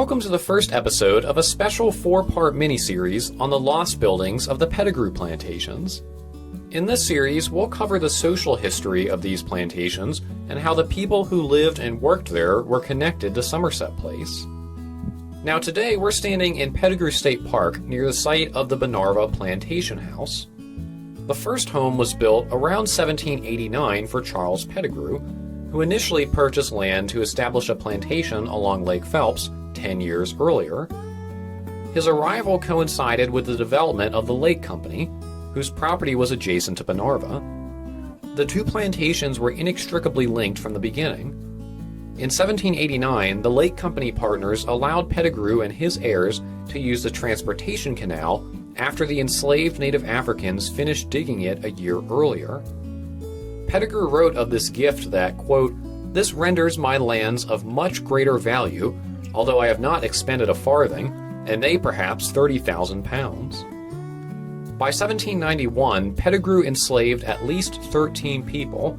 Welcome to the first episode of a special 4-part miniseries on the lost buildings of the Pettigrew plantations. In this series, we'll cover the social history of these plantations and how the people who lived and worked there were connected to Somerset Place. Now today we're standing in Pettigrew State Park near the site of the Bonarva Plantation House. The first home was built around 1789 for Charles Pettigrew, who initially purchased land to establish a plantation along Lake Phelps 10 years earlier. His arrival coincided with the development of the Lake Company, whose property was adjacent to Bonarva. The two plantations were inextricably linked from the beginning. In 1789, the Lake Company partners allowed Pettigrew and his heirs to use the transportation canal after the enslaved native Africans finished digging it a year earlier. Pettigrew wrote of this gift that, quote, "This renders my lands of much greater value, although I have not expended a farthing, and they perhaps 30,000 pounds. By 1791, Pettigrew enslaved at least 13 people,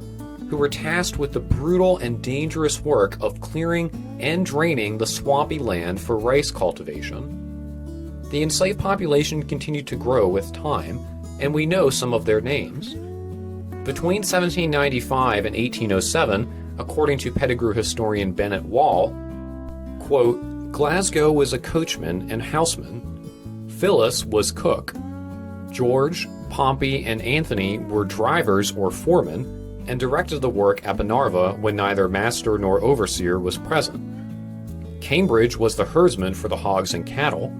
who were tasked with the brutal and dangerous work of clearing and draining the swampy land for rice cultivation. The enslaved population continued to grow with time, and we know some of their names. Between 1795 and 1807, according to Pettigrew historian Bennett Wall, quote, "Glasgow was a coachman and houseman. Phyllis was cook. George, Pompey, and Anthony were drivers or foremen, and directed the work at Bonarva when neither master nor overseer was present. Cambridge was the herdsman for the hogs and cattle.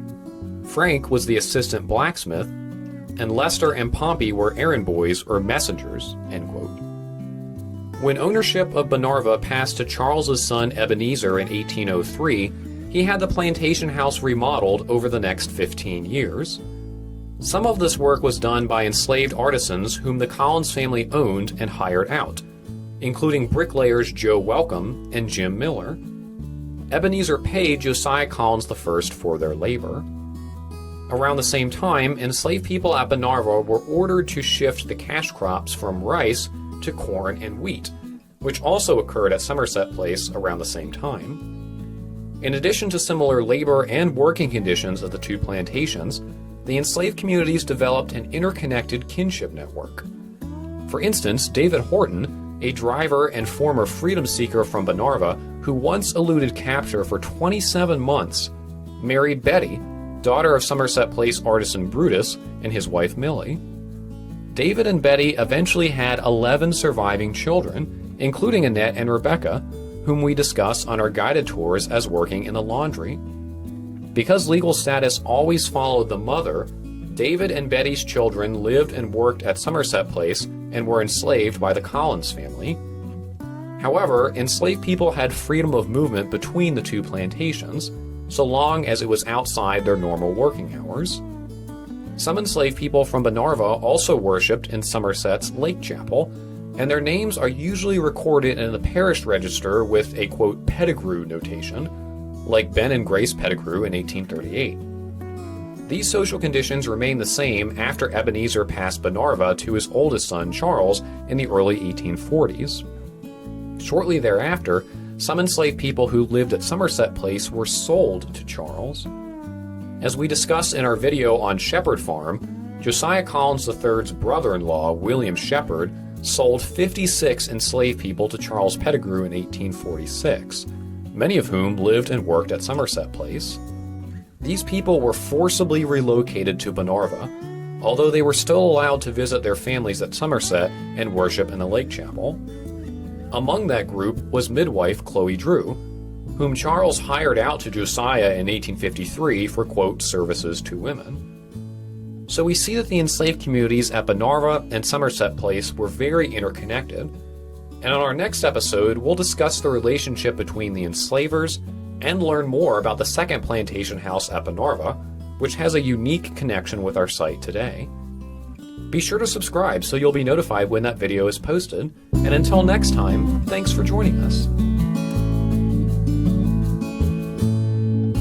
Frank was the assistant blacksmith, and Leicester and Pompey were errand boys or messengers," end quote. When ownership of Bonarva passed to Charles's son Ebenezer in 1803, he had the plantation house remodeled over the next 15 years. Some of this work was done by enslaved artisans whom the Collins family owned and hired out, including bricklayers Joe Welcome and Jim Miller. Ebenezer paid Josiah Collins I for their labor. Around the same time, enslaved people at Bonarva were ordered to shift the cash crops from rice to corn and wheat, which also occurred at Somerset Place around the same time. In addition to similar labor and working conditions of the two plantations, the enslaved communities developed an interconnected kinship network. For instance, David Horton, a driver and former freedom seeker from Bonarva who once eluded capture for 27 months, married Betty, daughter of Somerset Place artisan Brutus, and his wife Millie. David and Betty eventually had 11 surviving children, including Annette and Rebecca, whom we discuss on our guided tours as working in the laundry. Because legal status always followed the mother, David and Betty's children lived and worked at Somerset Place and were enslaved by the Collins family. However, enslaved people had freedom of movement between the two plantations, so long as it was outside their normal working hours. Some enslaved people from Bonarva also worshipped in Somerset's Lake Chapel, and their names are usually recorded in the parish register with a, quote, Pettigrew notation, like Ben and Grace Pettigrew in 1838. These social conditions remained the same after Ebenezer passed Bonarva to his oldest son Charles in the early 1840s. Shortly thereafter, some enslaved people who lived at Somerset Place were sold to Charles. As we discussed in our video on Shepherd Farm, Josiah Collins III's brother-in-law, William Shepherd, sold 56 enslaved people to Charles Pettigrew in 1846, many of whom lived and worked at Somerset Place. These people were forcibly relocated to Bonarva, although they were still allowed to visit their families at Somerset and worship in the Lake Chapel. Among that group was midwife Chloe Drew, whom Charles hired out to Josiah in 1853 for, quote, services to women. So we see that the enslaved communities at Bonarva and Somerset Place were very interconnected, and on our next episode we'll discuss the relationship between the enslavers and learn more about the second plantation house at Bonarva, which has a unique connection with our site today. Be sure to subscribe so you'll be notified when that video is posted, and until next time, thanks for joining us.